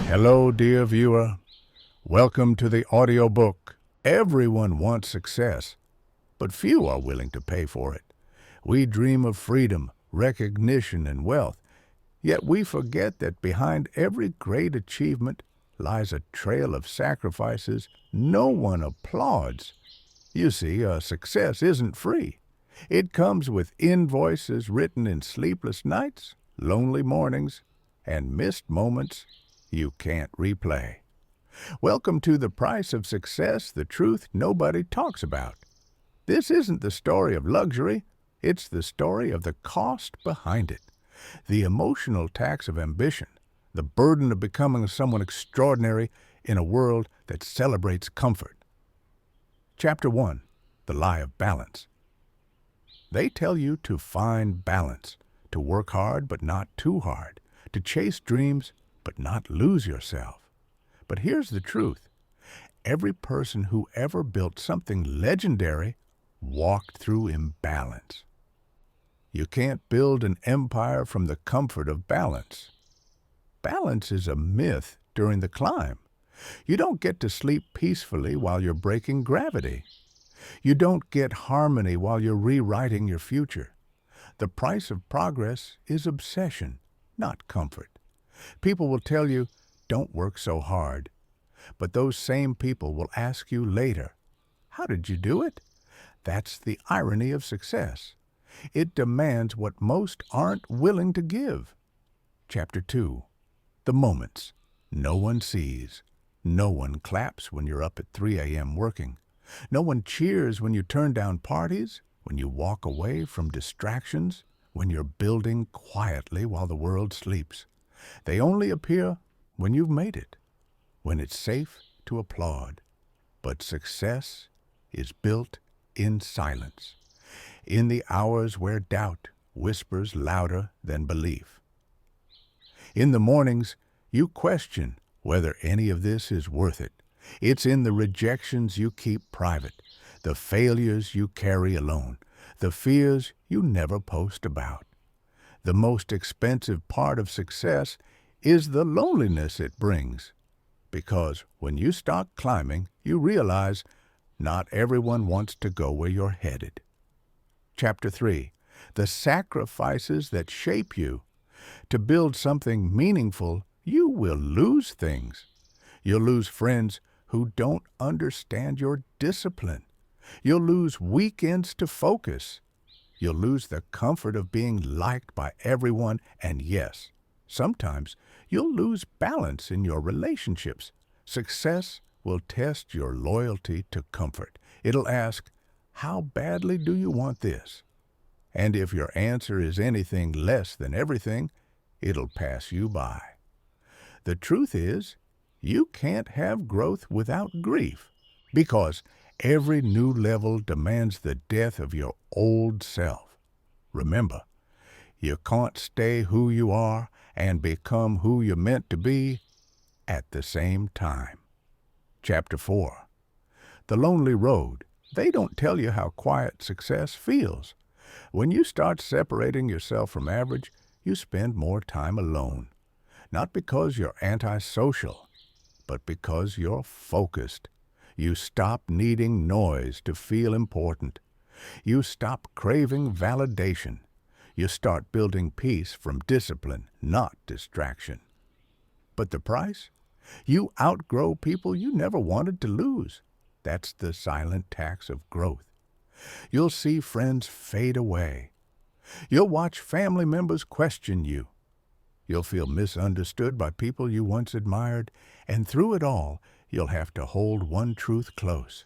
Hello, dear viewer. Welcome to the audiobook. Everyone wants success, but few are willing to pay for it. We dream of freedom, recognition, and wealth, yet we forget that behind every great achievement lies a trail of sacrifices no one applauds. You see, a success isn't free. It comes with invoices written in sleepless nights, lonely mornings, and missed moments you can't replay. Welcome to The Price of Success, the truth nobody talks about. This isn't the story of luxury, it's the story of the cost behind it. The emotional tax of ambition, the burden of becoming someone extraordinary in a world that celebrates comfort. Chapter 1. The Lie of Balance. They tell you to find balance, to work hard but not too hard, to chase dreams but not lose yourself. But here's the truth. Every person who ever built something legendary walked through imbalance. You can't build an empire from the comfort of balance. Balance is a myth during the climb. You don't get to sleep peacefully while you're breaking gravity. You don't get harmony while you're rewriting your future. The price of progress is obsession, not comfort. People will tell you, don't work so hard. But those same people will ask you later, how did you do it? That's the irony of success. It demands what most aren't willing to give. Chapter 2. The moments no one sees. No one claps when you're up at 3 a.m. working. No one cheers when you turn down parties, when you walk away from distractions, when you're building quietly while the world sleeps. They only appear when you've made it, when it's safe to applaud. But success is built in silence, in the hours where doubt whispers louder than belief. In the mornings, you question whether any of this is worth it. It's in the rejections you keep private, the failures you carry alone, the fears you never post about. The most expensive part of success is the loneliness it brings. Because when you start climbing, you realize not everyone wants to go where you're headed. Chapter 3. The sacrifices that shape you. To build something meaningful, you will lose things. You'll lose friends who don't understand your discipline. You'll lose weekends to focus. You'll lose the comfort of being liked by everyone, and yes, sometimes you'll lose balance in your relationships. Success will test your loyalty to comfort. It'll ask, how badly do you want this? And if your answer is anything less than everything, it'll pass you by. The truth is, you can't have growth without grief, because every new level demands the death of your old self. Remember, you can't stay who you are and become who you're meant to be at the same time. Chapter 4. The Lonely Road. They don't tell you how quiet success feels. When you start separating yourself from average, you spend more time alone. Not because you're antisocial, but because you're focused. You stop needing noise to feel important. You stop craving validation. You start building peace from discipline, not distraction. But the price? You outgrow people you never wanted to lose. That's the silent tax of growth. You'll see friends fade away. You'll watch family members question you. You'll feel misunderstood by people you once admired, and through it all, you'll have to hold one truth close.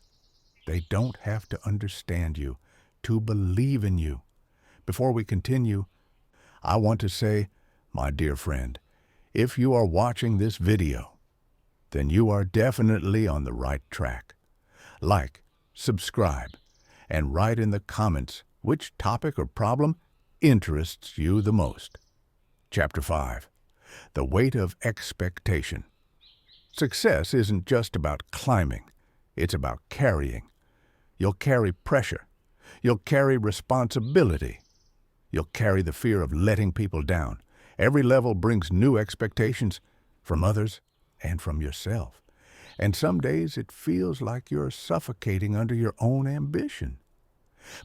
They don't have to understand you, to believe in you. Before we continue, I want to say, my dear friend, if you are watching this video, then you are definitely on the right track. Like, subscribe, and write in the comments which topic or problem interests you the most. Chapter 5. The Weight of Expectation. Success isn't just about climbing, it's about carrying. You'll carry pressure. You'll carry responsibility. You'll carry the fear of letting people down. Every level brings new expectations from others and from yourself. And some days it feels like you're suffocating under your own ambition.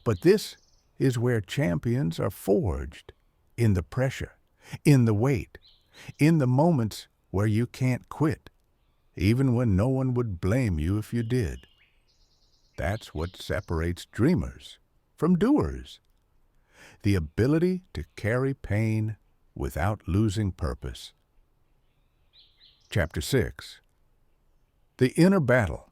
But this is where champions are forged, in the pressure, in the wait, in the moments where you can't quit, even when no one would blame you if you did. That's what separates dreamers from doers. The ability to carry pain without losing purpose. Chapter 6. The inner battle.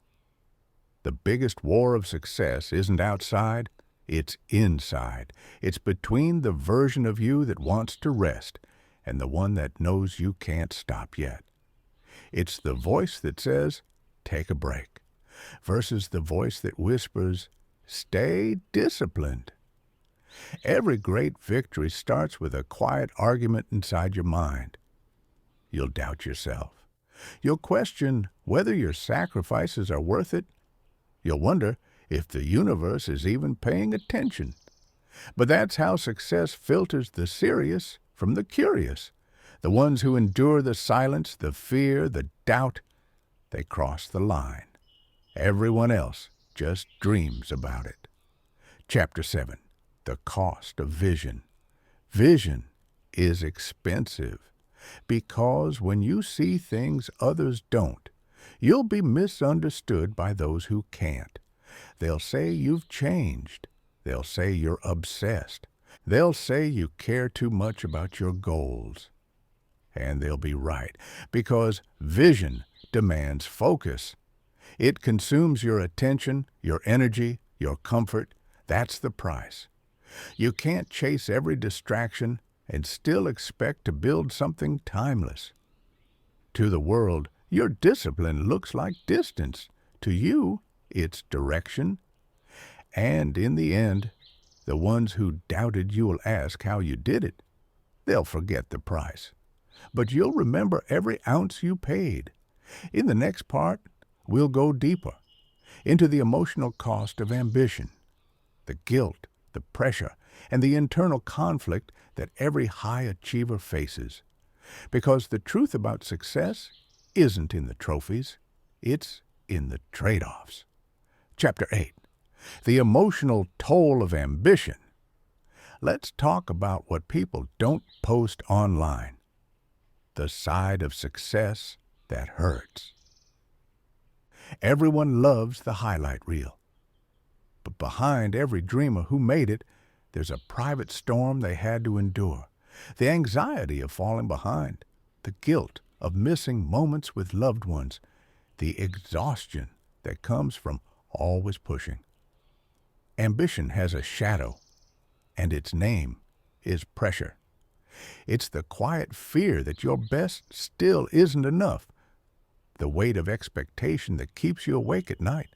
The biggest war of success isn't outside, it's inside. It's between the version of you that wants to rest and the one that knows you can't stop yet. It's the voice that says, take a break, versus the voice that whispers, stay disciplined. Every great victory starts with a quiet argument inside your mind. You'll doubt yourself. You'll question whether your sacrifices are worth it. You'll wonder if the universe is even paying attention. But that's how success filters the serious from the curious. The ones who endure the silence, the fear, the doubt, they cross the line. Everyone else just dreams about it. Chapter 7. The cost of vision. Vision is expensive because when you see things others don't, you'll be misunderstood by those who can't. They'll say you've changed. They'll say you're obsessed. They'll say you care too much about your goals. And they'll be right, because vision demands focus. It consumes your attention, your energy, your comfort. That's the price. You can't chase every distraction and still expect to build something timeless. To the world, your discipline looks like distance. To you, it's direction. And in the end, the ones who doubted you'll ask how you did it. They'll forget the price. But you'll remember every ounce you paid. In the next part, we'll go deeper into the emotional cost of ambition, the guilt, the pressure, and the internal conflict that every high achiever faces. Because the truth about success isn't in the trophies, it's in the trade-offs. Chapter 8. The emotional toll of ambition. Let's talk about what people don't post online. The side of success that hurts. Everyone loves the highlight reel. But behind every dreamer who made it, there's a private storm they had to endure. The anxiety of falling behind, the guilt of missing moments with loved ones, the exhaustion that comes from always pushing. Ambition has a shadow, and its name is pressure. It's the quiet fear that your best still isn't enough, the weight of expectation that keeps you awake at night,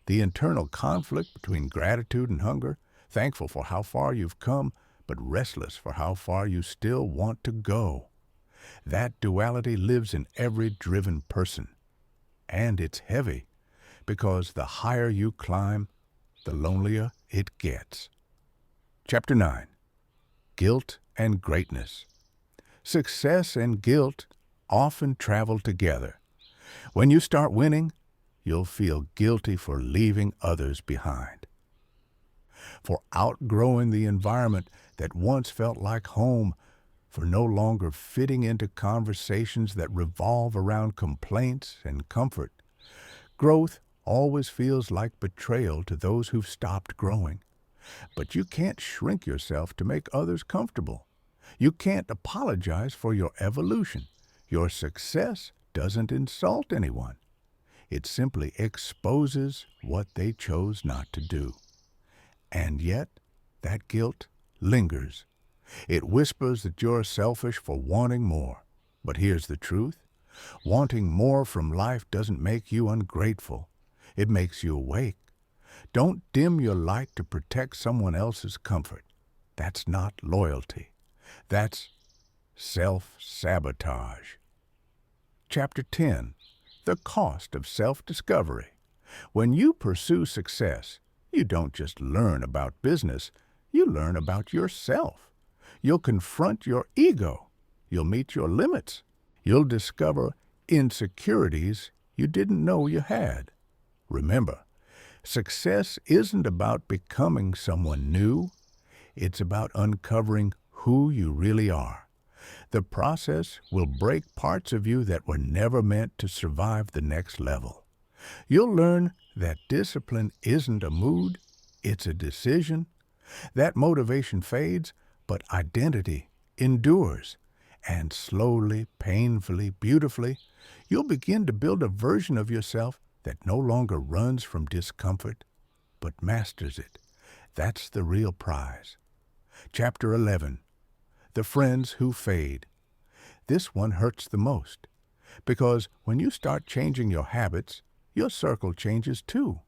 the internal conflict between gratitude and hunger, thankful for how far you've come, but restless for how far you still want to go. That duality lives in every driven person. And it's heavy, because the higher you climb, the lonelier it gets. Chapter 9. Guilt and greatness. Success and guilt often travel together. When you start winning, you'll feel guilty for leaving others behind, for outgrowing the environment that once felt like home, for no longer fitting into conversations that revolve around complaints and comfort. Growth always feels like betrayal to those who've stopped growing. But you can't shrink yourself to make others comfortable. You can't apologize for your evolution. Your success doesn't insult anyone. It simply exposes what they chose not to do. And yet, that guilt lingers. It whispers that you're selfish for wanting more. But here's the truth. Wanting more from life doesn't make you ungrateful. It makes you awake. Don't dim your light to protect someone else's comfort. That's not loyalty. That's self-sabotage. Chapter 10. The cost of self-discovery. When you pursue success, you don't just learn about business, you learn about yourself. You'll confront your ego. You'll meet your limits. You'll discover insecurities you didn't know you had. Remember, success isn't about becoming someone new. It's about uncovering who you really are. The process will break parts of you that were never meant to survive the next level. You'll learn that discipline isn't a mood, it's a decision. That motivation fades, but identity endures. And slowly, painfully, beautifully, you'll begin to build a version of yourself that no longer runs from discomfort, but masters it. That's the real prize. Chapter 11. The Friends Who Fade. This one hurts the most, because when you start changing your habits, your circle changes too.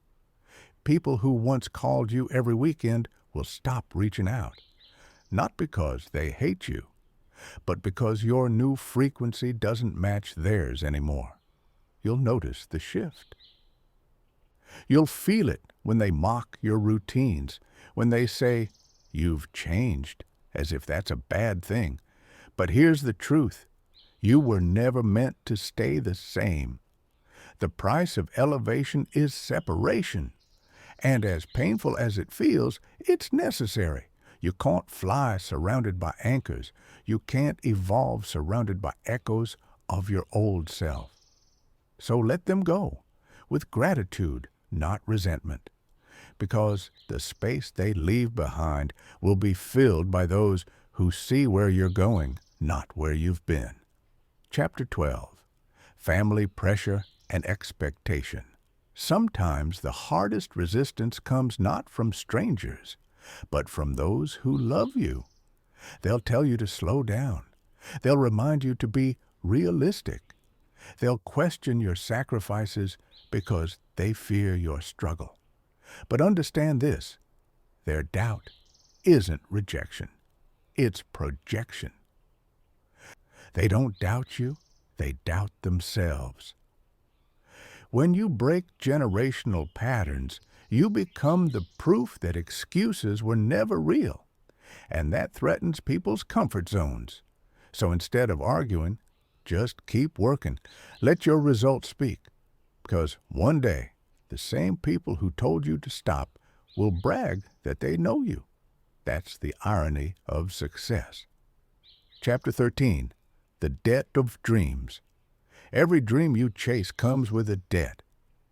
People who once called you every weekend will stop reaching out, not because they hate you, but because your new frequency doesn't match theirs anymore. You'll notice the shift. You'll feel it when they mock your routines, when they say, "You've changed," as if that's a bad thing. But here's the truth. You were never meant to stay the same. The price of elevation is separation. And as painful as it feels, it's necessary. You can't fly surrounded by anchors. You can't evolve surrounded by echoes of your old self. So let them go, with gratitude, not resentment, because the space they leave behind will be filled by those who see where you're going, not where you've been. Chapter 12. Family Pressure and Expectation. Sometimes the hardest resistance comes not from strangers, but from those who love you. They'll tell you to slow down. They'll remind you to be realistic. They'll question your sacrifices because they fear your struggle. But understand this, their doubt isn't rejection. It's projection. They don't doubt you, they doubt themselves. When you break generational patterns, you become the proof that excuses were never real, and that threatens people's comfort zones. So instead of arguing, just keep working. Let your results speak, because one day, the same people who told you to stop will brag that they know you. That's the irony of success. Chapter 13. The Debt of Dreams. Every dream you chase comes with a debt.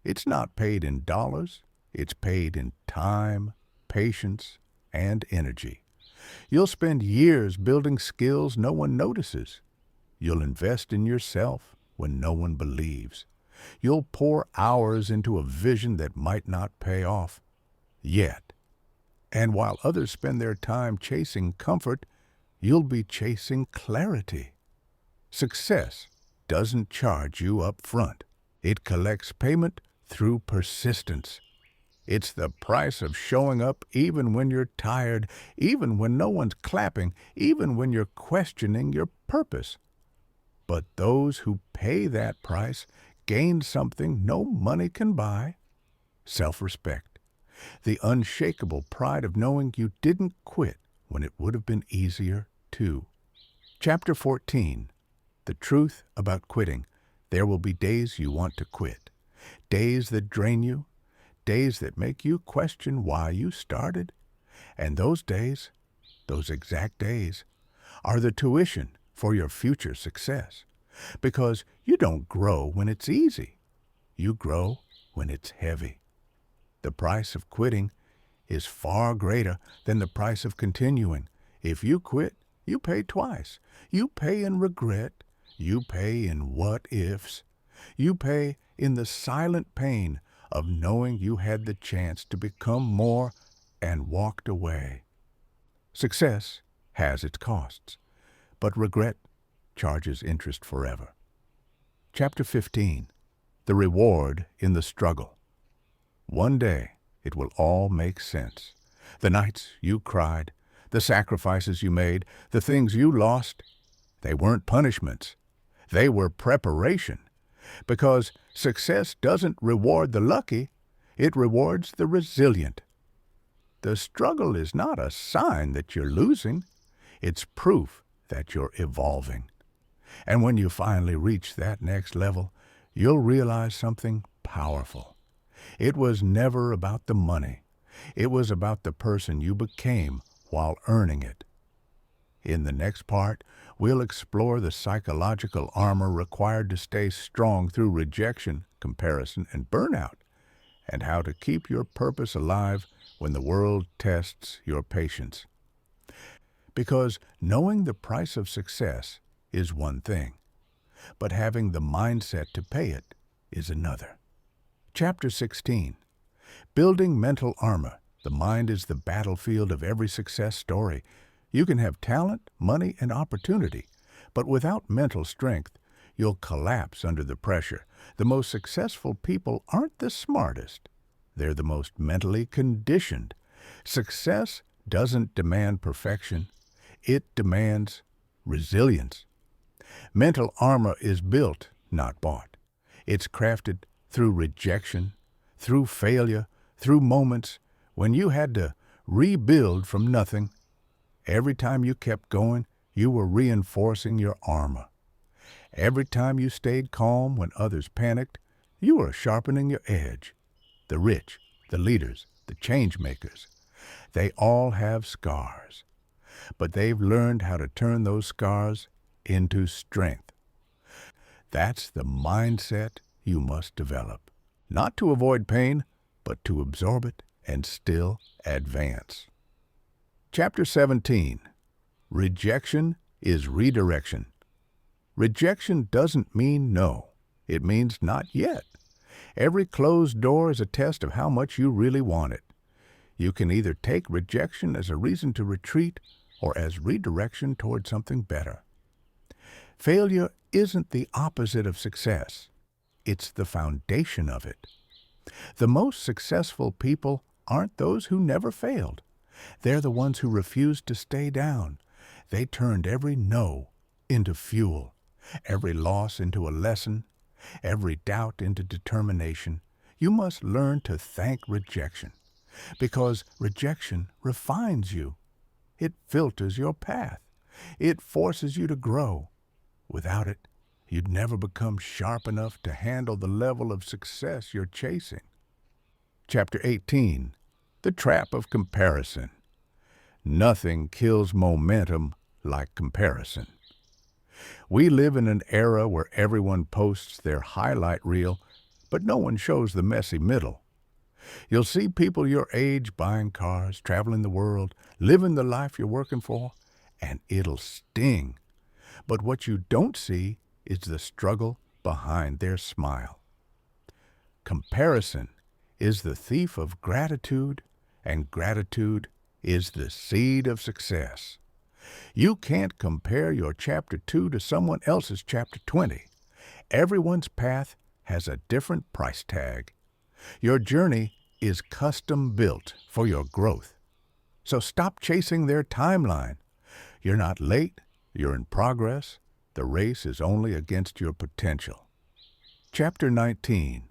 It's not paid in dollars. It's paid in time, patience, and energy. You'll spend years building skills no one notices. You'll invest in yourself when no one believes. You'll pour hours into a vision that might not pay off yet. And while others spend their time chasing comfort, you'll be chasing clarity. Success doesn't charge you up front. It collects payment through persistence. It's the price of showing up even when you're tired, even when no one's clapping, even when you're questioning your purpose. But those who pay that price gain something no money can buy: self-respect, the unshakable pride of knowing you didn't quit when it would have been easier to. Chapter 14. The Truth About Quitting. There will be days you want to quit, days that drain you, days that make you question why you started. And those days, those exact days, are the tuition for your future success. Because you don't grow when it's easy. You grow when it's heavy. The price of quitting is far greater than the price of continuing. If you quit, you pay twice. You pay in regret. You pay in what-ifs. You pay in the silent pain of knowing you had the chance to become more and walked away. Success has its costs, but regret charges interest forever. Chapter 15. The Reward in the Struggle. One day, it will all make sense. The nights you cried, the sacrifices you made, the things you lost, they weren't punishments. They were preparation. Because success doesn't reward the lucky, it rewards the resilient. The struggle is not a sign that you're losing. It's proof that you're evolving. And when you finally reach that next level, you'll realize something powerful. It was never about the money. It was about the person you became while earning it. In the next part, we'll explore the psychological armor required to stay strong through rejection, comparison, and burnout, and how to keep your purpose alive when the world tests your patience. Because knowing the price of success is one thing, but having the mindset to pay it is another. Chapter 16. Building Mental Armor. The mind is the battlefield of every success story. You can have talent, money, and opportunity, but without mental strength, you'll collapse under the pressure. The most successful people aren't the smartest. They're the most mentally conditioned. Success doesn't demand perfection. It demands resilience. Mental armor is built, not bought. It's crafted through rejection, through failure, through moments when you had to rebuild from nothing. Every time you kept going, you were reinforcing your armor. Every time you stayed calm when others panicked, you were sharpening your edge. The rich, the leaders, the change makers, they all have scars, but they've learned how to turn those scars into strength. That's the mindset you must develop, not to avoid pain, but to absorb it and still advance. Chapter 17. Rejection is redirection. Rejection doesn't mean no. It means not yet. Every closed door is a test of how much you really want it. You can either take rejection as a reason to retreat or as redirection toward something better. Failure isn't the opposite of success. It's the foundation of it. The most successful people aren't those who never failed. They're the ones who refused to stay down. They turned every no into fuel, every loss into a lesson, every doubt into determination. You must learn to thank rejection, because rejection refines you. It filters your path. It forces you to grow. Without it, you'd never become sharp enough to handle the level of success you're chasing. Chapter 18. The Trap of Comparison. Nothing kills momentum like comparison. We live in an era where everyone posts their highlight reel, but no one shows the messy middle. You'll see people your age buying cars, traveling the world, living the life you're working for, and it'll sting. But what you don't see is the struggle behind their smile. Comparison is the thief of gratitude, and gratitude is the seed of success. You can't compare your chapter 2 to someone else's chapter 20. Everyone's path has a different price tag. Your journey is custom built for your growth. So stop chasing their timeline. You're not late, you're in progress. The race is only against your potential. Chapter 19.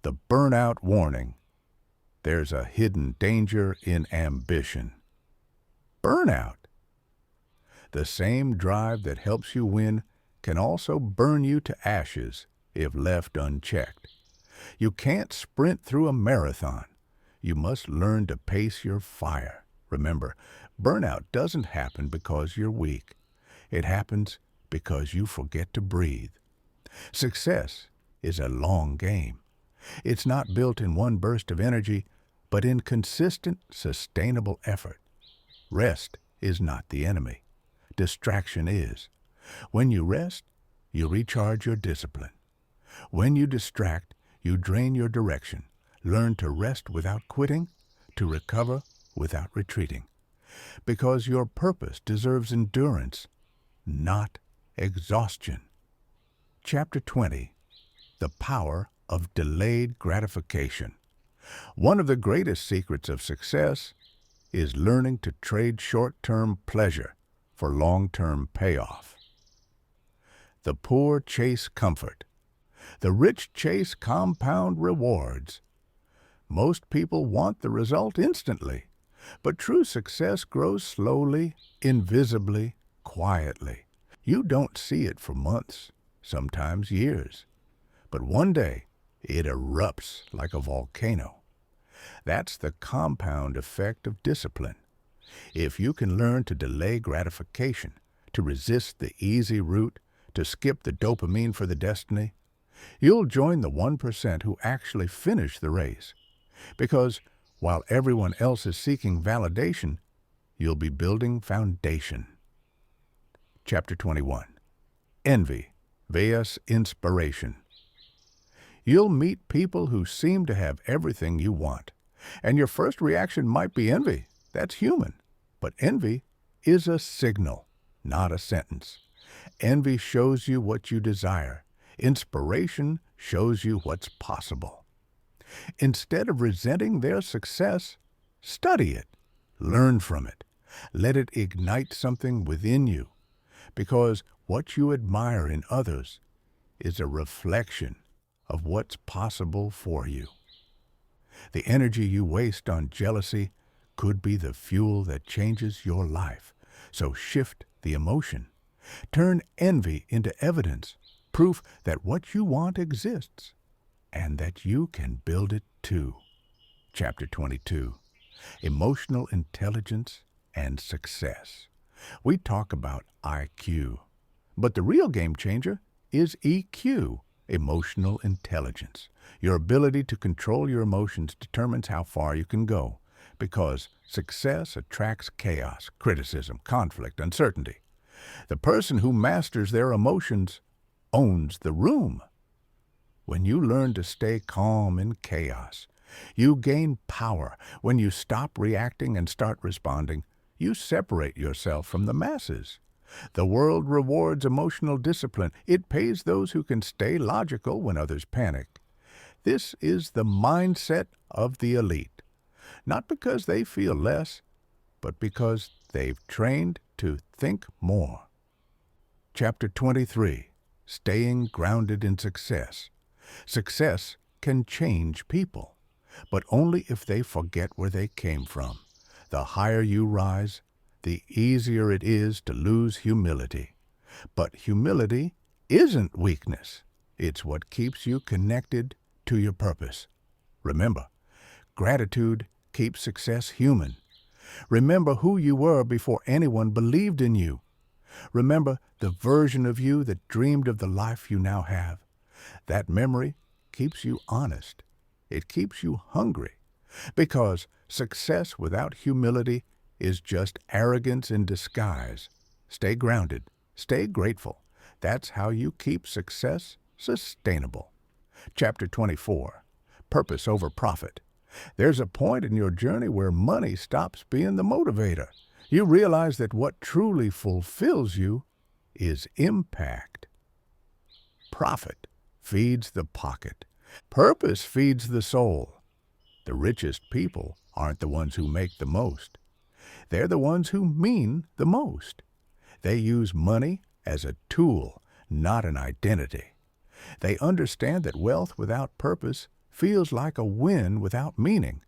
The Burnout Warning. There's a hidden danger in ambition. Burnout. The same drive that helps you win can also burn you to ashes if left unchecked. You can't sprint through a marathon. You must learn to pace your fire. Remember, burnout doesn't happen because you're weak. It happens because you forget to breathe. Success is a long game. It's not built in one burst of energy, but in consistent, sustainable effort. Rest is not the enemy. Distraction is. When you rest, you recharge your discipline. When you distract, you drain your direction. Learn to rest without quitting, to recover without retreating. Because your purpose deserves endurance, not exhaustion. Chapter 20. The Power of Delayed Gratification. One of the greatest secrets of success is learning to trade short-term pleasure for long-term payoff. The poor chase comfort. The rich chase compound rewards. Most people want the result instantly, but true success grows slowly, invisibly, quietly. You don't see it for months, sometimes years. But one day, it erupts like a volcano. That's the compound effect of discipline. If you can learn to delay gratification, to resist the easy route, to skip the dopamine for the destiny, you'll join the 1% who actually finish the race. Because while everyone else is seeking validation, you'll be building foundation. Chapter 21. Envy vs. Inspiration. You'll meet people who seem to have everything you want, and your first reaction might be envy. That's human. But envy is a signal, not a sentence. Envy shows you what you desire. Inspiration shows you what's possible. Instead of resenting their success, study it. Learn from it. Let it ignite something within you. Because what you admire in others is a reflection of what's possible for you. The energy you waste on jealousy could be the fuel that changes your life. So shift the emotion. Turn envy into evidence, proof that what you want exists, and that you can build it too. Chapter 22. Emotional intelligence and success. We talk about IQ, but the real game changer is EQ, emotional intelligence. Your ability to control your emotions determines how far you can go, because success attracts chaos, criticism, conflict, uncertainty. The person who masters their emotions owns the room. When you learn to stay calm in chaos, you gain power. When you stop reacting and start responding, you separate yourself from the masses. The world rewards emotional discipline. It pays those who can stay logical when others panic. This is the mindset of the elite, not because they feel less, but because they've trained to think more. Chapter 23. Staying grounded in success. Success can change people, but only if they forget where they came from. The higher you rise, the easier it is to lose humility. But humility isn't weakness. It's what keeps you connected to your purpose. Remember, gratitude keeps success human. Remember who you were before anyone believed in you. Remember the version of you that dreamed of the life you now have. That memory keeps you honest. It keeps you hungry. Because success without humility is just arrogance in disguise. Stay grounded. Stay grateful. That's how you keep success sustainable. Chapter 24. Purpose over profit. There's a point in your journey where money stops being the motivator. You realize that what truly fulfills you is impact. Profit feeds the pocket. Purpose feeds the soul. The richest people aren't the ones who make the most. They're the ones who mean the most. They use money as a tool, not an identity. They understand that wealth without purpose feels like a win without meaning.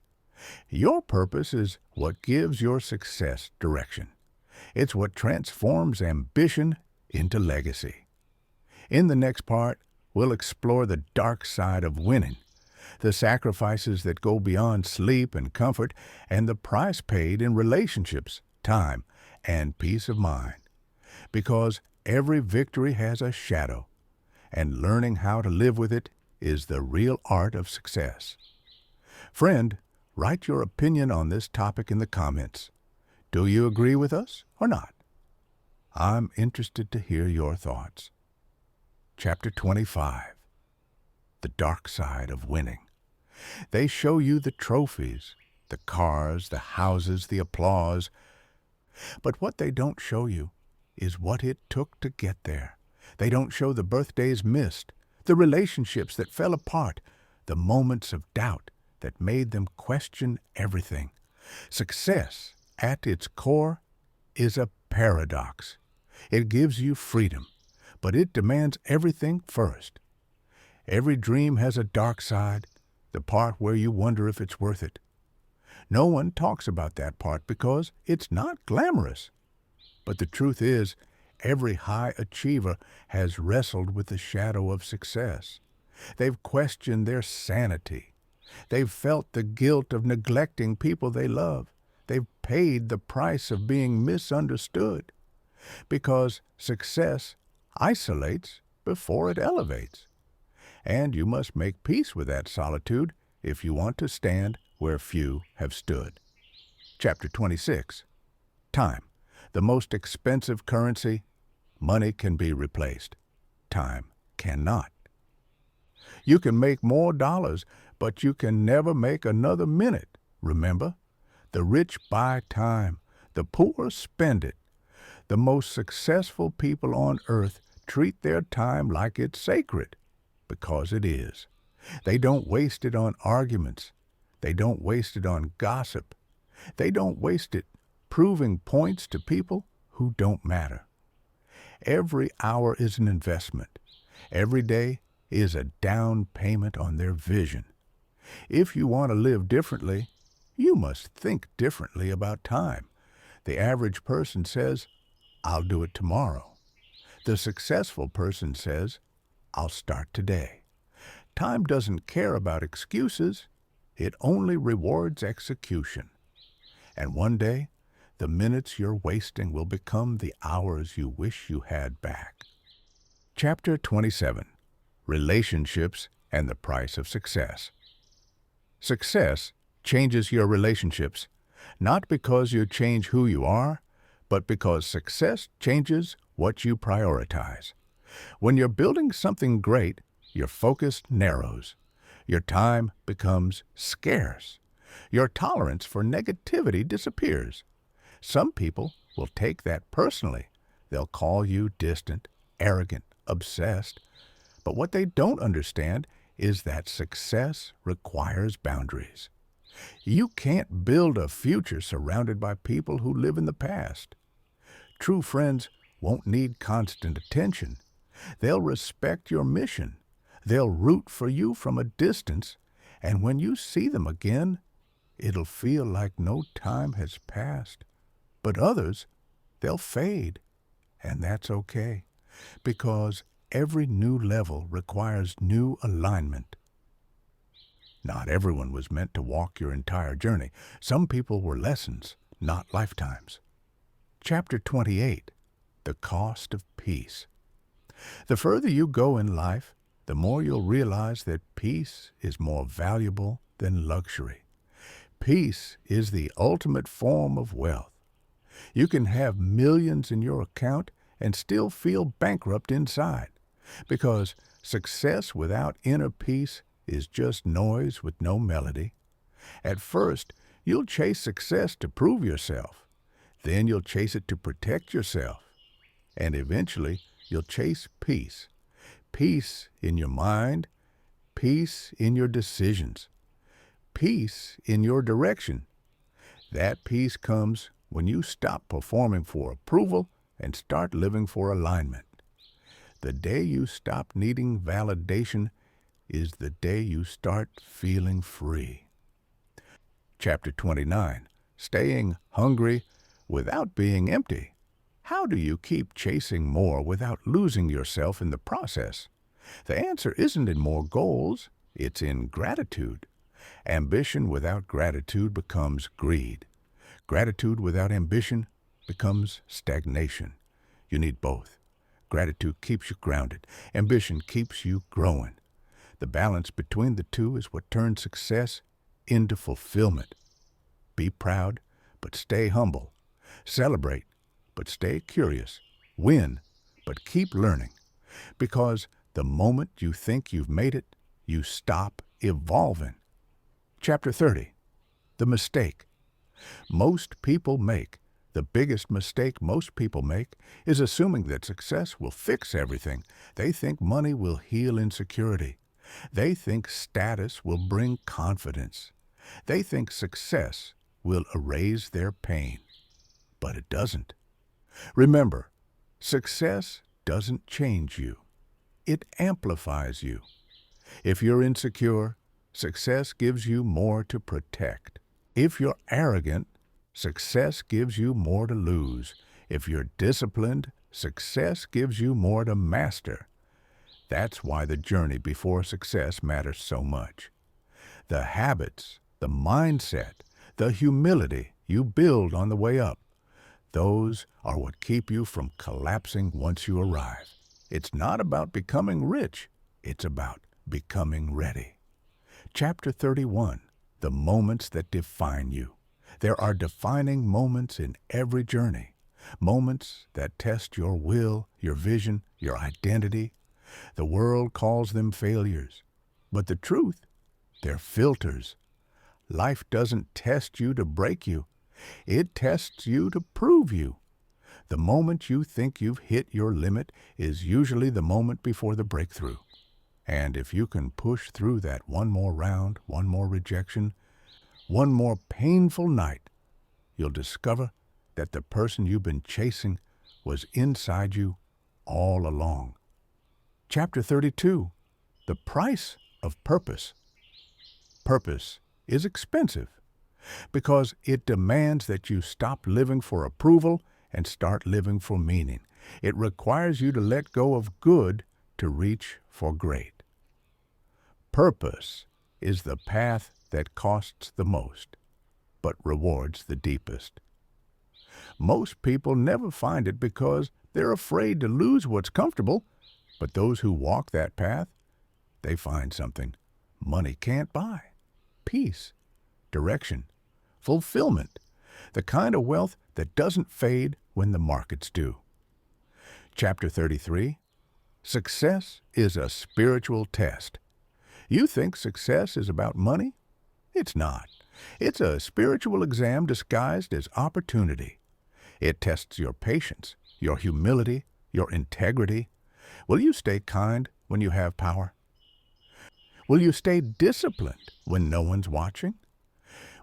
Your purpose is what gives your success direction. It's what transforms ambition into legacy. In the next part, we'll explore the dark side of winning, the sacrifices that go beyond sleep and comfort, and the price paid in relationships, time, and peace of mind. Because every victory has a shadow, and learning how to live with it is the real art of success. Friend, write your opinion on this topic in the comments. Do you agree with us or not? I'm interested to hear your thoughts. Chapter 25. The dark side of winning. They show you the trophies, the cars, the houses, the applause. But what they don't show you is what it took to get there. They don't show the birthdays missed, the relationships that fell apart, the moments of doubt that made them question everything. Success, at its core, is a paradox. It gives you freedom, but it demands everything first. Every dream has a dark side, the part where you wonder if it's worth it. No one talks about that part because it's not glamorous. But the truth is, Every high achiever has wrestled with the shadow of success. They've questioned their sanity. They've felt the guilt of neglecting people they love. They've paid the price of being misunderstood. Because success isolates before it elevates. And you must make peace with that solitude if you want to stand where few have stood. Chapter 26. Time. The most expensive currency. Money can be replaced. Time cannot. You can make more dollars, but you can never make another minute. Remember, the rich buy time. The poor spend it. The most successful people on earth treat their time like it's sacred, because it is. They don't waste it on arguments. They don't waste it on gossip. They don't waste it proving points to people who don't matter. Every hour is an investment. Every day is a down payment on their vision. If you want to live differently, you must think differently about time. The average person says, "I'll do it tomorrow." The successful person says, "I'll start today." Time doesn't care about excuses. It only rewards execution. And one day, the minutes you're wasting will become the hours you wish you had back. Chapter 27. Relationships and the Price of Success. Success changes your relationships, not because you change who you are, but because success changes what you prioritize. When you're building something great, your focus narrows. Your time becomes scarce. Your tolerance for negativity disappears. Some people will take that personally. They'll call you distant, arrogant, obsessed. But what they don't understand is that success requires boundaries. You can't build a future surrounded by people who live in the past. True friends won't need constant attention. They'll respect your mission. They'll root for you from a distance, and when you see them again, it'll feel like no time has passed. But others, they'll fade, and that's okay, because every new level requires new alignment. Not everyone was meant to walk your entire journey. Some people were lessons, not lifetimes. Chapter 28. The Cost of Peace. The further you go in life, the more you'll realize that peace is more valuable than luxury. Peace is the ultimate form of wealth. You can have millions in your account and still feel bankrupt inside, because success without inner peace is just noise with no melody. At first, you'll chase success to prove yourself. Then you'll chase it to protect yourself. And eventually, you'll chase peace. Peace in your mind, peace in your decisions, peace in your direction. That peace comes when you stop performing for approval and start living for alignment. The day you stop needing validation is the day you start feeling free. Chapter 29. Staying hungry without being empty. How do you keep chasing more without losing yourself in the process? The answer isn't in more goals, it's in gratitude. Ambition without gratitude becomes greed. Gratitude without ambition becomes stagnation. You need both. Gratitude keeps you grounded. Ambition keeps you growing. The balance between the two is what turns success into fulfillment. Be proud, but stay humble. Celebrate, but stay curious. Win, but keep learning. Because the moment you think you've made it, you stop evolving. Chapter 30. The Mistake. The biggest mistake most people make is assuming that success will fix everything. They think money will heal insecurity. They think status will bring confidence. They think success will erase their pain. But it doesn't. Remember, success doesn't change you. It amplifies you. If you're insecure, success gives you more to protect. If you're arrogant, success gives you more to lose. If you're disciplined, success gives you more to master. That's why the journey before success matters so much. The habits, the mindset, the humility you build on the way up, those are what keep you from collapsing once you arrive. It's not about becoming rich. It's about becoming ready. Chapter 31, The Moments That Define You. There are defining moments in every journey, moments that test your will, your vision, your identity. The world calls them failures, but the truth, they're filters. Life doesn't test you to break you. It tests you to prove you. The moment you think you've hit your limit is usually the moment before the breakthrough. And if you can push through that one more round, one more rejection, one more painful night, you'll discover that the person you've been chasing was inside you all along. Chapter 32, The Price of Purpose. Purpose is expensive because it demands that you stop living for approval and start living for meaning. It requires you to let go of good to reach for great. Purpose is the path that costs the most, but rewards the deepest. Most people never find it because they're afraid to lose what's comfortable, but those who walk that path, they find something money can't buy. Peace, direction, fulfillment, the kind of wealth that doesn't fade when the markets do. Chapter 33, Success is a Spiritual Test. You think success is about money? It's not. It's a spiritual exam disguised as opportunity. It tests your patience, your humility, your integrity. Will you stay kind when you have power? Will you stay disciplined when no one's watching?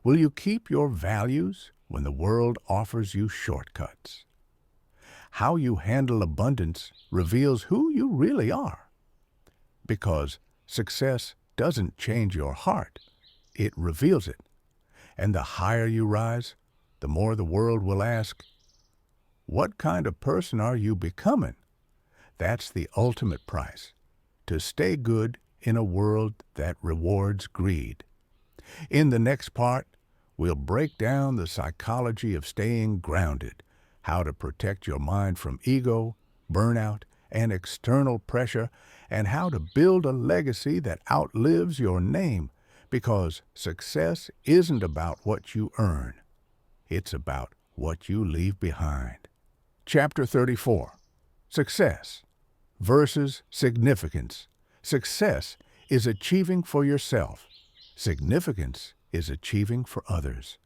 Will you keep your values when the world offers you shortcuts? How you handle abundance reveals who you really are. Because success doesn't change your heart, it reveals it. And the higher you rise, the more the world will ask, what kind of person are you becoming? That's the ultimate price, to stay good in a world that rewards greed. In the next part, we'll break down the psychology of staying grounded, how to protect your mind from ego, burnout, and external pressure, and how to build a legacy that outlives your name, because success isn't about what you earn. It's about what you leave behind. Chapter 34, Success versus Significance. Success is achieving for yourself. Significance is achieving for others.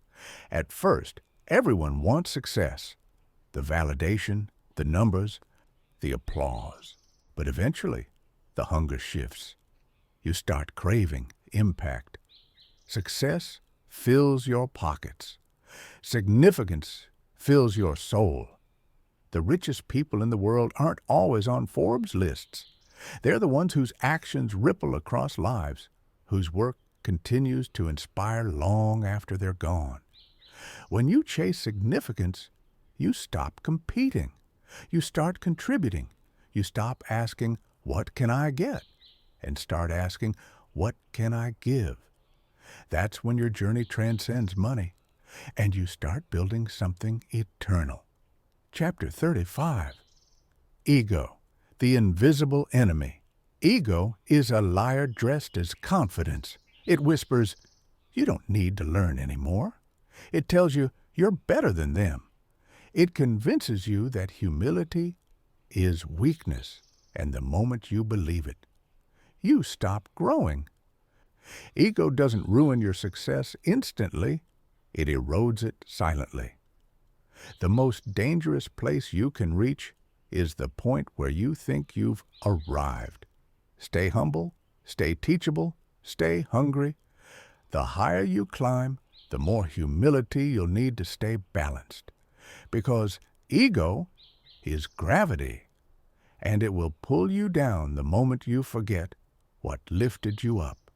At first, everyone wants success, the validation, the numbers, the applause. But eventually, the hunger shifts. You start craving impact. Success fills your pockets. Significance fills your soul. The richest people in the world aren't always on Forbes lists. They're the ones whose actions ripple across lives, whose work continues to inspire long after they're gone. When you chase significance, you stop competing. You start contributing. You stop asking, what can I get? And start asking, what can I give? That's when your journey transcends money, and you start building something eternal. Chapter 35, Ego, the Invisible Enemy. Ego is a liar dressed as confidence. It whispers, you don't need to learn anymore. It tells you you're better than them. It convinces you that humility is weakness, and the moment you believe it, you stop growing. Ego doesn't ruin your success instantly. It erodes it silently. The most dangerous place you can reach is the point where you think you've arrived. Stay humble, stay teachable, stay hungry. The higher you climb, the more humility you'll need to stay balanced. Because ego is gravity, and it will pull you down the moment you forget what lifted you up.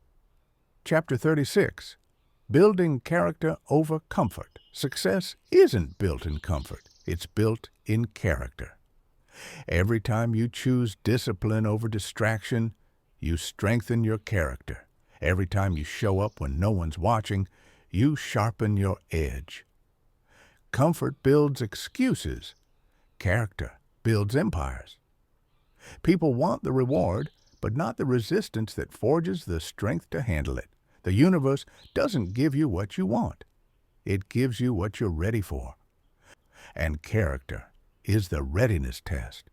Chapter 36, Building Character Over Comfort. Success isn't built in comfort. It's built in character. Every time you choose discipline over distraction, you strengthen your character. Every time you show up when no one's watching, you sharpen your edge. Comfort builds excuses. Character builds empires. People want the reward, but not the resistance that forges the strength to handle it. The universe doesn't give you what you want. It gives you what you're ready for. And character is the readiness test.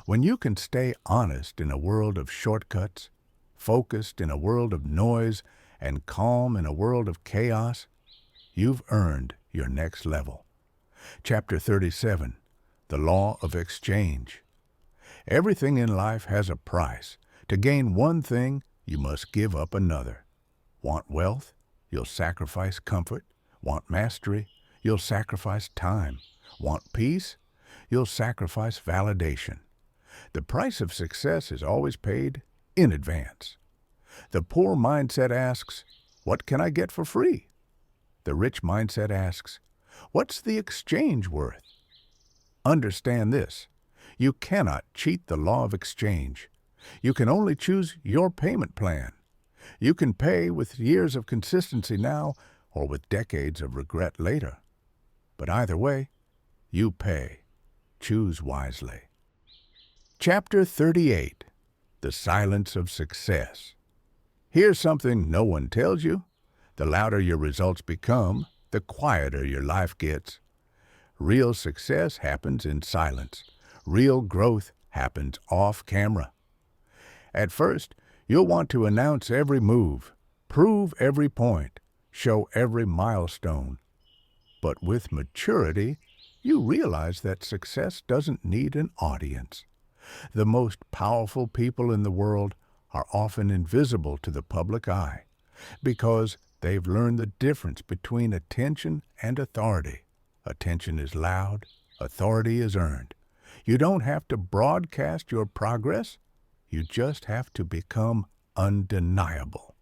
When you can stay honest in a world of shortcuts, focused in a world of noise, and calm in a world of chaos, you've earned your next level. Chapter 37, The Law of Exchange. Everything in life has a price. To gain one thing, you must give up another. Want wealth? You'll sacrifice comfort. Want mastery? You'll sacrifice time. Want peace? You'll sacrifice validation. The price of success is always paid in advance. The poor mindset asks, what can I get for free? The rich mindset asks, what's the exchange worth? Understand this. You cannot cheat the law of exchange. You can only choose your payment plan. You can pay with years of consistency now or with decades of regret later. But either way, you pay. Choose wisely. Chapter 38, The Silence of Success. Here's something no one tells you. The louder your results become, the quieter your life gets. Real success happens in silence. Real growth happens off camera. At first, you'll want to announce every move, prove every point, show every milestone. But with maturity, you realize that success doesn't need an audience. The most powerful people in the world are often invisible to the public eye because they've learned the difference between attention and authority. Attention is loud, authority is earned. You don't have to broadcast your progress, you just have to become undeniable.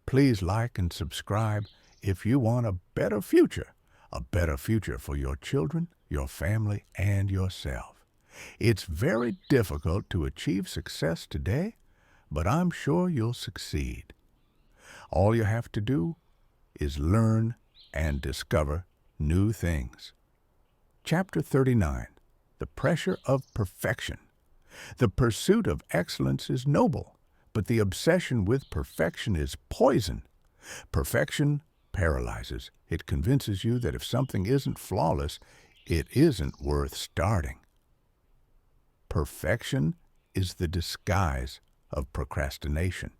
Please like and subscribe if you want a better future for your children, your family, and yourself. It's very difficult to achieve success today, but I'm sure you'll succeed. All you have to do is learn and discover new things. Chapter 39, The Pressure of Perfection. The pursuit of excellence is noble, but the obsession with perfection is poison. Perfection paralyzes. It convinces you that if something isn't flawless, it isn't worth starting. Perfection is the disguise of procrastination.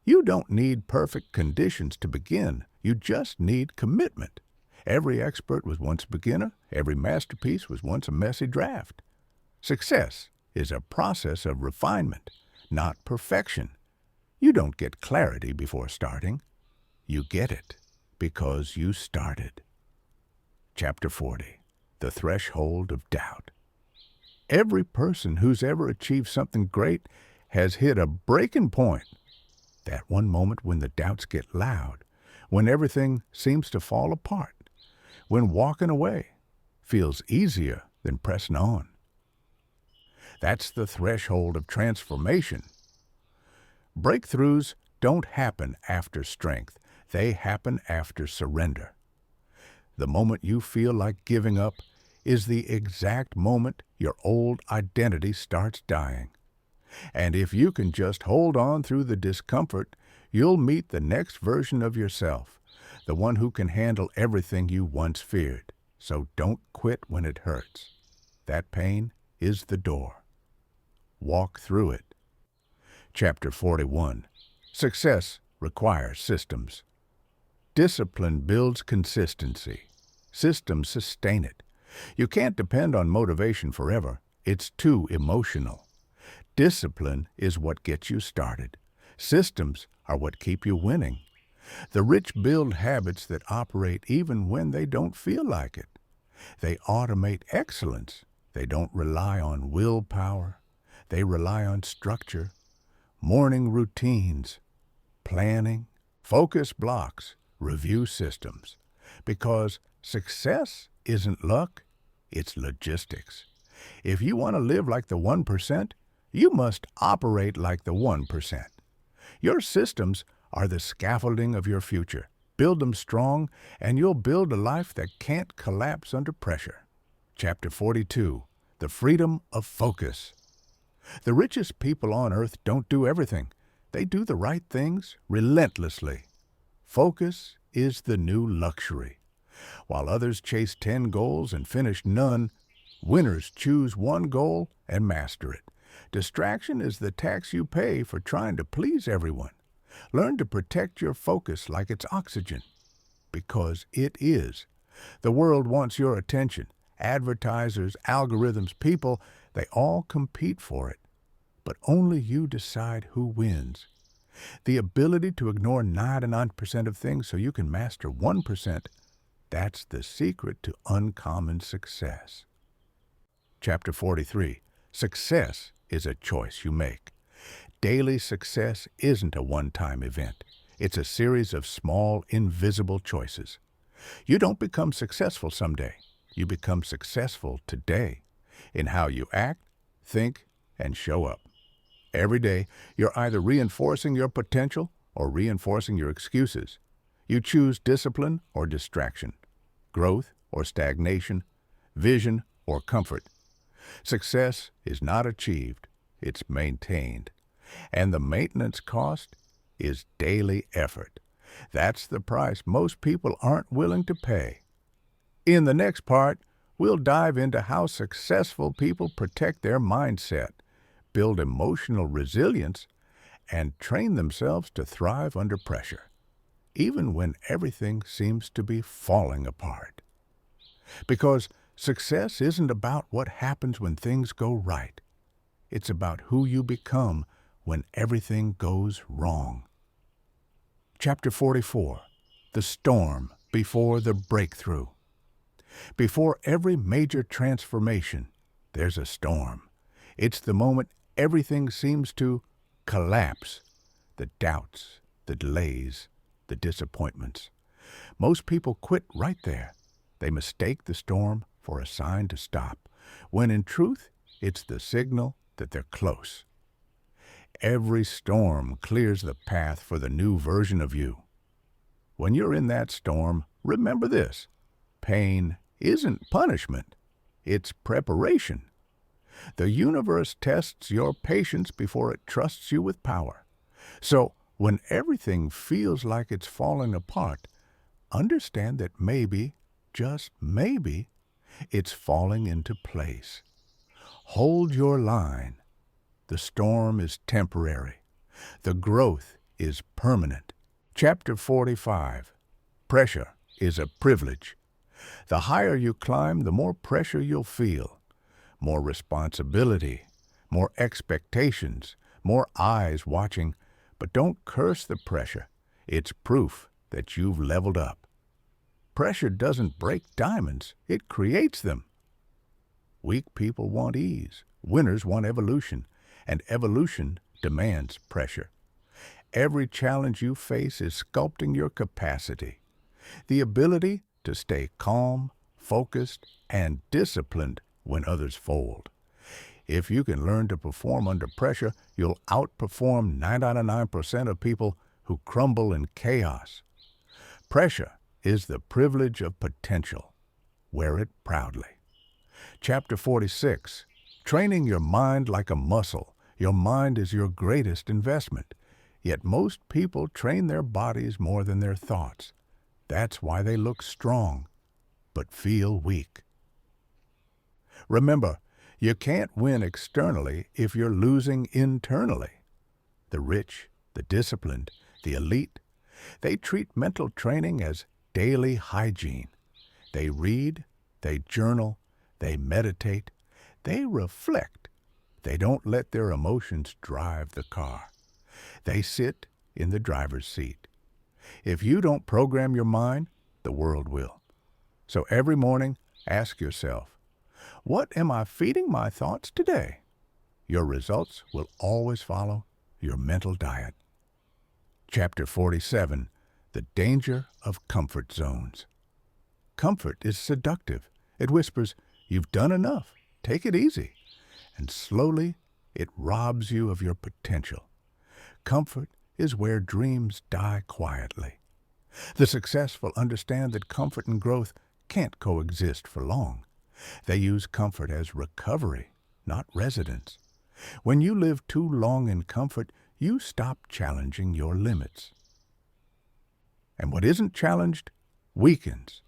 You don't need perfect conditions to begin. You just need commitment. Every expert was once a beginner. Every masterpiece was once a messy draft. Success is a process of refinement, not perfection. You don't get clarity before starting. You get it because you started. Chapter 40, The Threshold of Doubt. Every person who's ever achieved something great has hit a breaking point. That one moment when the doubts get loud, when everything seems to fall apart, when walking away feels easier than pressing on. That's the threshold of transformation. Breakthroughs don't happen after strength. They happen after surrender. The moment you feel like giving up is the exact moment your old identity starts dying. And if you can just hold on through the discomfort, you'll meet the next version of yourself, the one who can handle everything you once feared. So don't quit when it hurts. That pain is the door. Walk through it. Chapter 41, Success Requires Systems. Discipline builds consistency. Systems sustain it. You can't depend on motivation forever. It's too emotional. Discipline is what gets you started. Systems are what keep you winning. The rich build habits that operate even when they don't feel like it. They automate excellence. They don't rely on willpower. They rely on structure, morning routines, planning, focus blocks, review systems. Because success isn't luck, it's logistics. If you want to live like the 1%, you must operate like the 1%. Your systems are the scaffolding of your future. Build them strong, and you'll build a life that can't collapse under pressure. Chapter 42, The Freedom of Focus. The richest people on earth don't do everything. They do the right things relentlessly. Focus is the new luxury. While others chase 10 goals and finish none, winners choose one goal and master it. Distraction is the tax you pay for trying to please everyone. Learn to protect your focus like it's oxygen, because it is. The world wants your attention. Advertisers, algorithms, people, they all compete for it. But only you decide who wins. The ability to ignore 99% of things so you can master 1%, that's the secret to uncommon success. Chapter 43, Success is a choice you make. Daily success isn't a one-time event. It's a series of small, invisible choices. You don't become successful someday. You become successful today in how you act, think, and show up. Every day, you're either reinforcing your potential or reinforcing your excuses. You choose discipline or distraction, growth or stagnation, vision or comfort. Success is not achieved, it's maintained. And the maintenance cost is daily effort. That's the price most people aren't willing to pay. In the next part, we'll dive into how successful people protect their mindset, build emotional resilience, and train themselves to thrive under pressure, even when everything seems to be falling apart. Because success isn't about what happens when things go right. It's about who you become when everything goes wrong. Chapter 44, The Storm Before the Breakthrough. Before every major transformation, there's a storm. It's the moment everything seems to collapse. The doubts, the delays, the disappointments. Most people quit right there. They mistake the storm for a sign to stop, when in truth, it's the signal that they're close. Every storm clears the path for the new version of you. When you're in that storm, remember this: pain isn't punishment, it's preparation. The universe tests your patience before it trusts you with power. So, when everything feels like it's falling apart, understand that maybe, just maybe, it's falling into place. Hold your line. The storm is temporary. The growth is permanent. Chapter 45, Pressure is a Privilege. The higher you climb, the more pressure you'll feel. More responsibility, more expectations, more eyes watching. But don't curse the pressure. It's proof that you've leveled up. Pressure doesn't break diamonds, it creates them. Weak people want ease. Winners want evolution. And evolution demands pressure. Every challenge you face is sculpting your capacity. The ability to stay calm, focused, and disciplined when others fold. If you can learn to perform under pressure, you'll outperform 99% of people who crumble in chaos. Pressure is the privilege of potential. Wear it proudly. Chapter 46, Training your mind like a muscle. Your mind is your greatest investment. Yet most people train their bodies more than their thoughts. That's why they look strong, but feel weak. Remember, you can't win externally if you're losing internally. The rich, the disciplined, the elite, they treat mental training as daily hygiene. They read, they journal, they meditate, they reflect. They don't let their emotions drive the car. They sit in the driver's seat. If you don't program your mind, the world will. So every morning, ask yourself, what am I feeding my thoughts today? Your results will always follow your mental diet. Chapter 47, The Danger of Comfort Zones. Comfort is seductive. It whispers, you've done enough. take it easy, and slowly it robs you of your potential. Comfort is where dreams die quietly. The successful understand that comfort and growth can't coexist for long. They use comfort as recovery, not residence. When you live too long in comfort, you stop challenging your limits. And what isn't challenged weakens.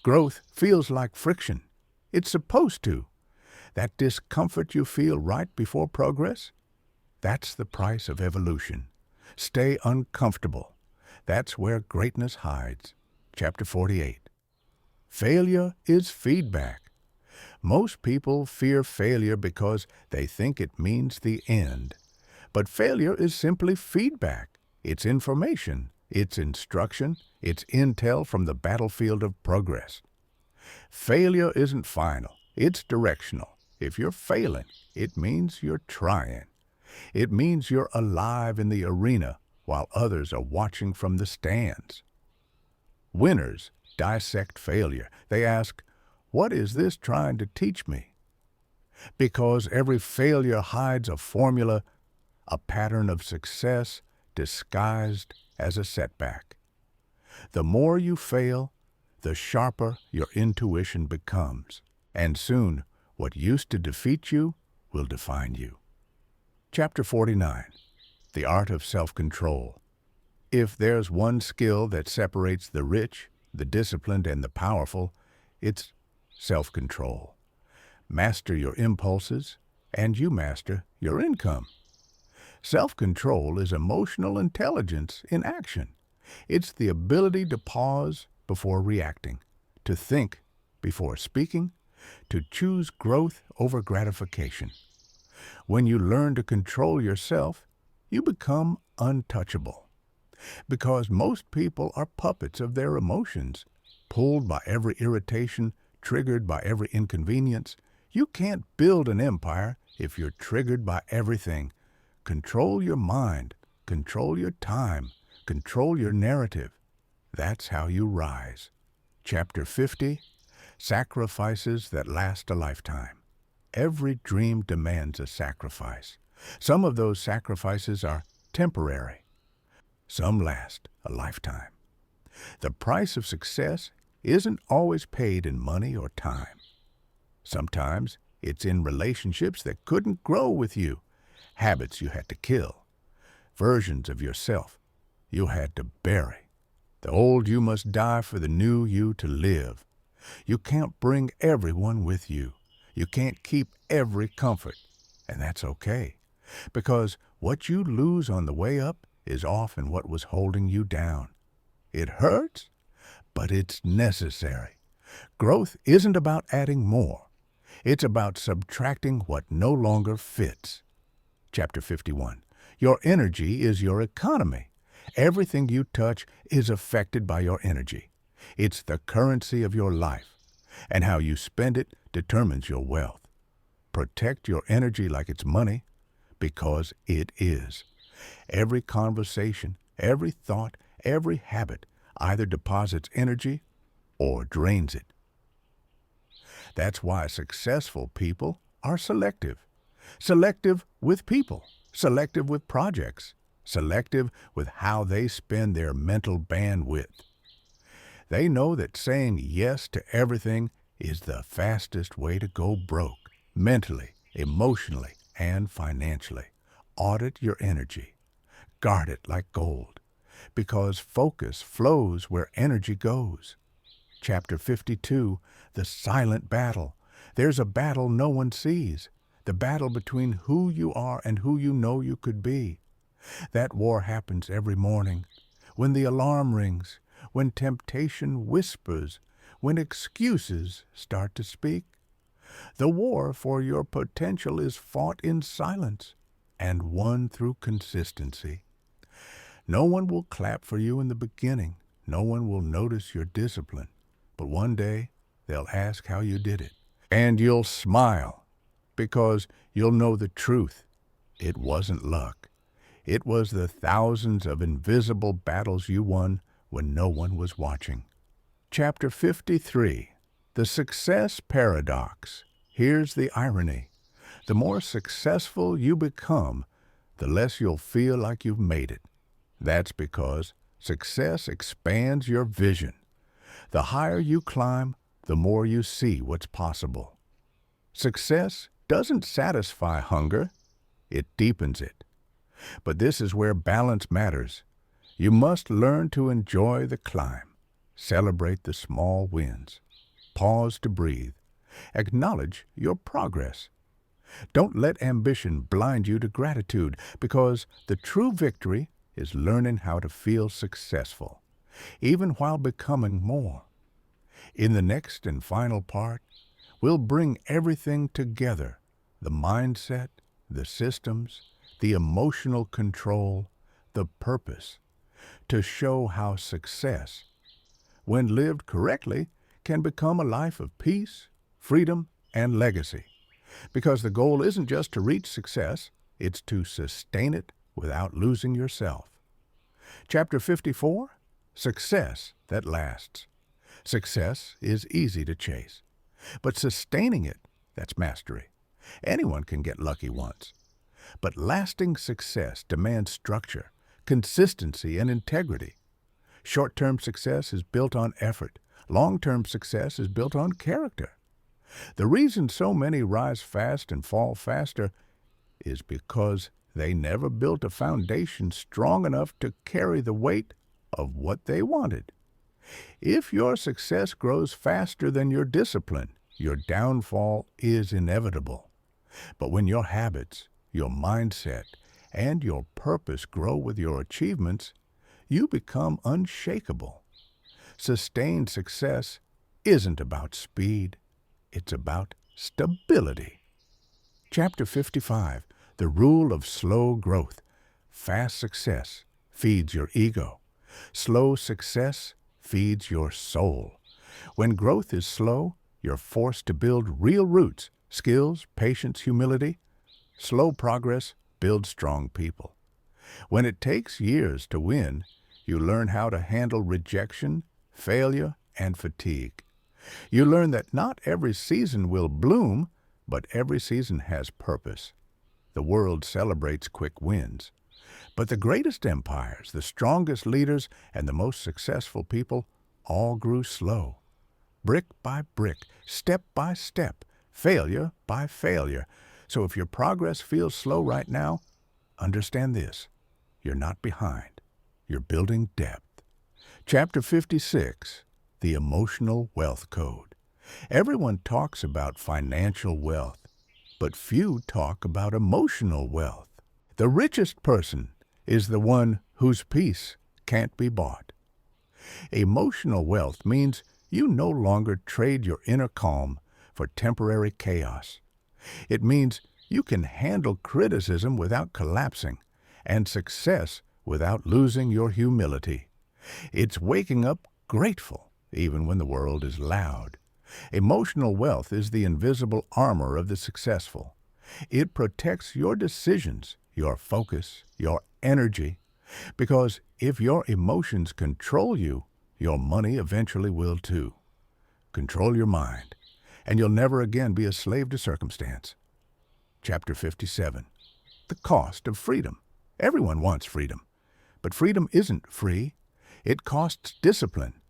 Growth feels like friction. It's supposed to. That discomfort you feel right before progress, that's the price of evolution. Stay uncomfortable. That's where greatness hides. Chapter 48. Failure is feedback. Most people fear failure because they think it means the end. But failure is simply feedback. It's information. It's instruction. It's intel from the battlefield of progress. Failure isn't final. It's directional. If you're failing, it means you're trying. It means you're alive in the arena while others are watching from the stands. Winners dissect failure. They ask, what is this trying to teach me? Because every failure hides a formula, a pattern of success disguised as a setback. The more you fail, the sharper your intuition becomes, and soon what used to defeat you will define you. Chapter 49. The Art of Self-Control. If there's one skill that separates the rich, the disciplined, and the powerful, it's self-control. Master your impulses, and you master your income. Self-control is emotional intelligence in action. It's the ability to pause before reacting, to think before speaking, to choose growth over gratification. When you learn to control yourself, you become untouchable. Because most people are puppets of their emotions, pulled by every irritation, triggered by every inconvenience. You can't build an empire if you're triggered by everything. Control your mind, control your time, control your narrative. That's how you rise. Chapter 50. Sacrifices that last a lifetime. Every dream demands a sacrifice. Some of those sacrifices are temporary. Some last a lifetime. The price of success isn't always paid in money or time. Sometimes it's in relationships that couldn't grow with you, habits you had to kill, versions of yourself you had to bury. The old you must die for the new you to live. You can't bring everyone with you. You can't keep every comfort, and that's okay, because what you lose on the way up is often what was holding you down. It hurts, but it's necessary. Growth isn't about adding more. It's about subtracting what no longer fits. Chapter 51. Your energy is your economy. Everything you touch is affected by your energy. It's the currency of your life, and how you spend it determines your wealth. Protect your energy like it's money, because it is. Every conversation, every thought, every habit either deposits energy or drains it. That's why successful people are selective. Selective with people, selective with projects, selective with how they spend their mental bandwidth. They know that saying yes to everything is the fastest way to go broke, mentally, emotionally, and financially. Audit your energy. Guard it like gold, because focus flows where energy goes. Chapter 52, The Silent Battle. There's a battle no one sees, the battle between who you are and who you know you could be. That war happens every morning, when the alarm rings, when temptation whispers, when excuses start to speak. The war for your potential is fought in silence and won through consistency. No one will clap for you in the beginning. No one will notice your discipline. But one day, they'll ask how you did it. And you'll smile, because you'll know the truth. It wasn't luck. It was the thousands of invisible battles you won when no one was watching. Chapter 53. The Success Paradox. Here's the irony. The more successful you become, the less you'll feel like you've made it. That's because success expands your vision. The higher you climb, the more you see what's possible. Success doesn't satisfy hunger, it deepens it. But this is where balance matters. You must learn to enjoy the climb, celebrate the small wins, pause to breathe, acknowledge your progress. Don't let ambition blind you to gratitude, because the true victory is learning how to feel successful, even while becoming more. In the next and final part, we'll bring everything together: the mindset, the systems, the emotional control, the purpose, to show how success, when lived correctly, can become a life of peace, freedom, and legacy. Because the goal isn't just to reach success, it's to sustain it without losing yourself. Chapter 54, Success That Lasts. Success is easy to chase, but sustaining it, that's mastery. Anyone can get lucky once. But lasting success demands structure, consistency, and integrity. Short-term success is built on effort. Long-term success is built on character. The reason so many rise fast and fall faster is because they never built a foundation strong enough to carry the weight of what they wanted. If your success grows faster than your discipline, your downfall is inevitable. But when your habits, your mindset, and your purpose grow with your achievements, you become unshakable. Sustained success isn't about speed, it's about stability. Chapter 55, The Rule of Slow Growth. Fast success feeds your ego. Slow success feeds your soul. When growth is slow, you're forced to build real roots: skills, patience, humility. Slow progress builds strong people. When it takes years to win, you learn how to handle rejection, failure, and fatigue. You learn that not every season will bloom, but every season has purpose. The world celebrates quick wins. But the greatest empires, the strongest leaders, and the most successful people all grew slow. Brick by brick, step by step, failure by failure. So if your progress feels slow right now, understand this: you're not behind. You're building depth. Chapter 56, The Emotional Wealth Code. Everyone talks about financial wealth, but few talk about emotional wealth. The richest person is the one whose peace can't be bought. Emotional wealth means you no longer trade your inner calm for temporary chaos. It means you can handle criticism without collapsing, and success without losing your humility. It's waking up grateful even when the world is loud. Emotional wealth is the invisible armor of the successful. It protects your decisions, your focus, your energy, because if your emotions control you, your money eventually will too. Control your mind, and you'll never again be a slave to circumstance. Chapter 57, The Cost of Freedom. Everyone wants freedom, but freedom isn't free. It costs discipline.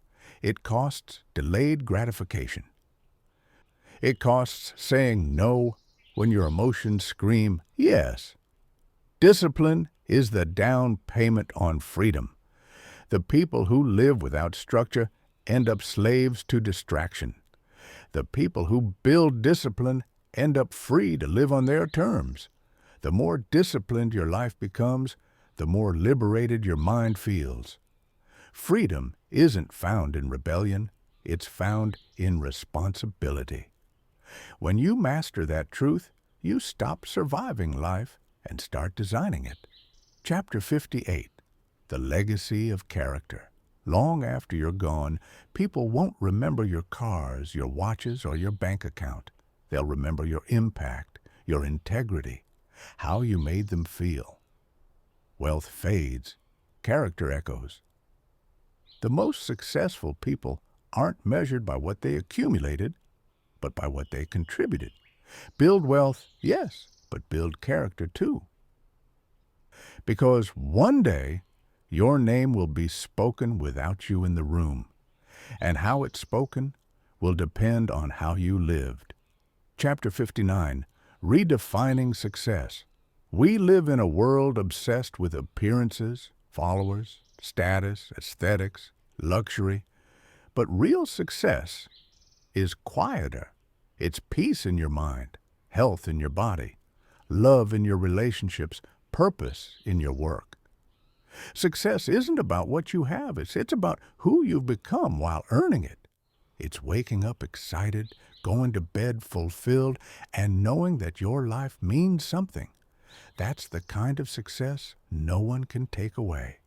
It costs delayed gratification. It costs saying no when your emotions scream yes. Discipline is the down payment on freedom. The people who live without structure end up slaves to distraction. The people who build discipline end up free to live on their terms. The more disciplined your life becomes, the more liberated your mind feels. Freedom isn't found in rebellion, it's found in responsibility. When you master that truth, you stop surviving life and start designing it. Chapter 58, The Legacy of Character. Long after you're gone, people won't remember your cars, your watches, or your bank account. They'll remember your impact, your integrity, how you made them feel. Wealth fades, character echoes. The most successful people aren't measured by what they accumulated, but by what they contributed. Build wealth, yes, but build character too. Because one day, your name will be spoken without you in the room, and how it's spoken will depend on how you lived. Chapter 59, Redefining Success. We live in a world obsessed with appearances, followers, status, aesthetics, luxury, but real success is quieter. It's peace in your mind, health in your body, love in your relationships, purpose in your work. Success isn't about what you have, it's about who you've become while earning it. It's waking up excited, going to bed fulfilled, and knowing that your life means something. That's the kind of success no one can take away.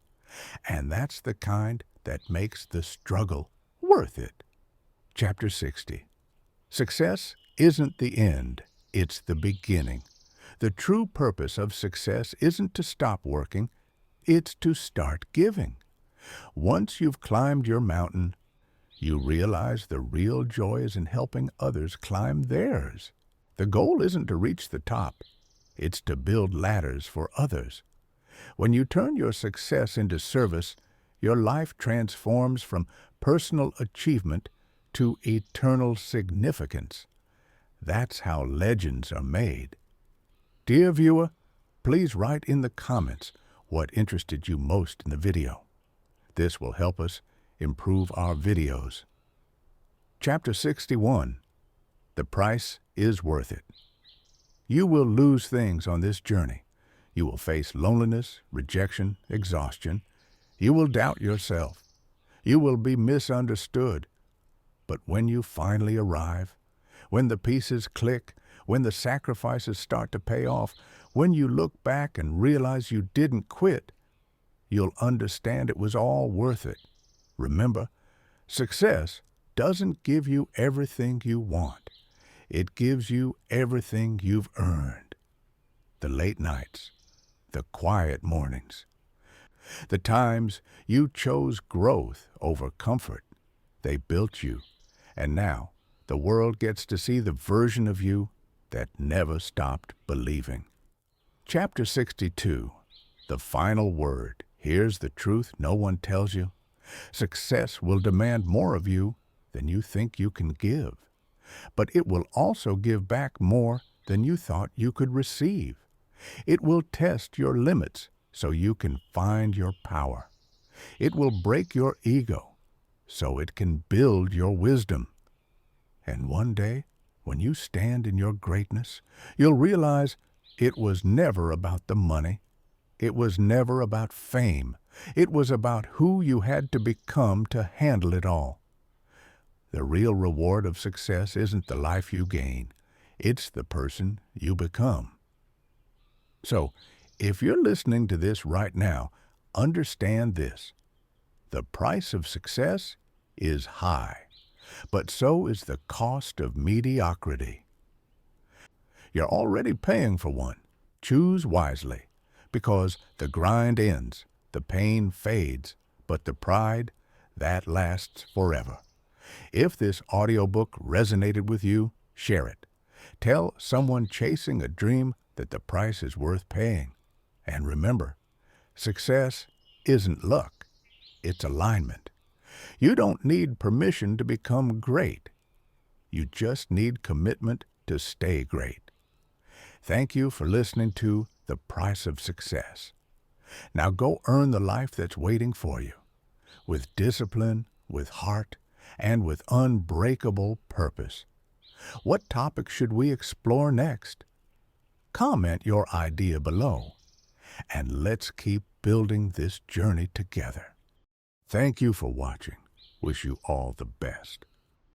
And that's the kind that makes the struggle worth it. Chapter 60. Success isn't the end, it's the beginning. The true purpose of success isn't to stop working, it's to start giving. Once you've climbed your mountain, you realize the real joy is in helping others climb theirs. The goal isn't to reach the top, it's to build ladders for others. When you turn your success into service, your life transforms from personal achievement to eternal significance. That's how legends are made. Dear viewer, please write in the comments what interested you most in the video. This will help us improve our videos. Chapter 61. The price is worth it. You will lose things on this journey. You will face loneliness, rejection, exhaustion. You will doubt yourself. You will be misunderstood. But when you finally arrive, when the pieces click, when the sacrifices start to pay off, when you look back and realize you didn't quit, you'll understand it was all worth it. Remember, success doesn't give you everything you want. It gives you everything you've earned. The late nights, the quiet mornings, the times you chose growth over comfort. They built you, and now the world gets to see the version of you that never stopped believing. Chapter 62. The final word. Here's the truth no one tells you. Success will demand more of you than you think you can give, but it will also give back more than you thought you could receive. It will test your limits so you can find your power. It will break your ego so it can build your wisdom. And one day, when you stand in your greatness, you'll realize it was never about the money. It was never about fame. It was about who you had to become to handle it all. The real reward of success isn't the life you gain. It's the person you become. So, if you're listening to this right now, understand this. The price of success is high, but so is the cost of mediocrity. You're already paying for one. Choose wisely, because the grind ends, the pain fades, but the pride, that lasts forever. If this audiobook resonated with you, share it. Tell someone chasing a dream that the price is worth paying. And remember, success isn't luck, it's alignment. You don't need permission to become great. You just need commitment to stay great. Thank you for listening to The Price of Success. Now go earn the life that's waiting for you, with discipline, with heart, and with unbreakable purpose. What topic should we explore next? Comment your idea below, and let's keep building this journey together. Thank you for watching. Wish you all the best.